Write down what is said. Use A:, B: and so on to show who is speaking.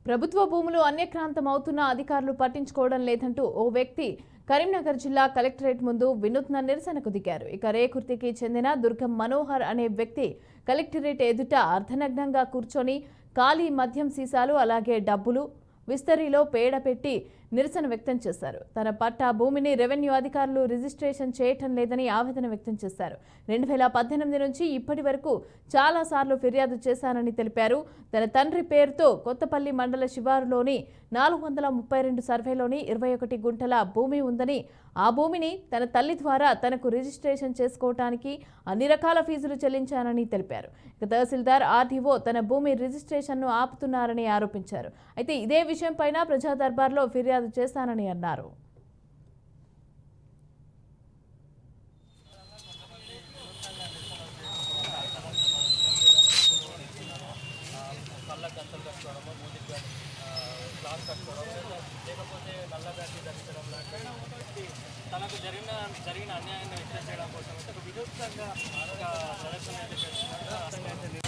A: ప్రభుత్వ భూములు అన్యక్రాంతం అవుతున్నా అధికారులు పట్టించుకోవడం లేదంటూ ఓ వ్యక్తి కరీంనగర్ జిల్లా కలెక్టరేట్ ముందు వినూత్న నిరసనకు దిగారు. ఇక రేకుర్తికి చెందిన దుర్గం మనోహర్ అనే వ్యక్తి కలెక్టరేట్ ఎదుట అర్ధనగ్నంగా కూర్చొని ఖాళీ మద్యం సీసాలు అలాగే డబ్బులు విస్తరిలో పేడ పెట్టి నిరసన వ్యక్తం చేశారు. తన పట్టా భూమిని రెవెన్యూ అధికారులు రిజిస్ట్రేషన్ చేయటం లేదని ఆవేదన వ్యక్తం చేశారు. 2018 నుంచి ఇప్పటి వరకు చాలాసార్లు ఫిర్యాదు చేశానని తెలిపారు. తన తండ్రి పేరుతో కొత్తపల్లి మండల శివారులోని 432 సర్వేలోని 21 గుంటల భూమి ఉందని, ఆ భూమిని తన తల్లి ద్వారా తనకు రిజిస్ట్రేషన్ చేసుకోవటానికి అన్ని రకాల ఫీజులు చెల్లించానని తెలిపారు. ఇక తహసీల్దార్ ఆర్డీఓ తన భూమి రిజిస్ట్రేషన్ను ఆపుతున్నారని ఆరోపించారు. అయితే ఇదే విషయంపైన ప్రజా దర్బార్లో ఫిర్యాదు చేస్తానని అన్నారు.
B: లేకపోతే నల్ల బ్యాటరీ ధరించడం లాంటి తనకు జరిగిన అన్యాయాన్ని వ్యక్తం చేయడం కోసం ఒక వినూత్నంగా ప్రదర్శన అయితే చేస్తున్నారు.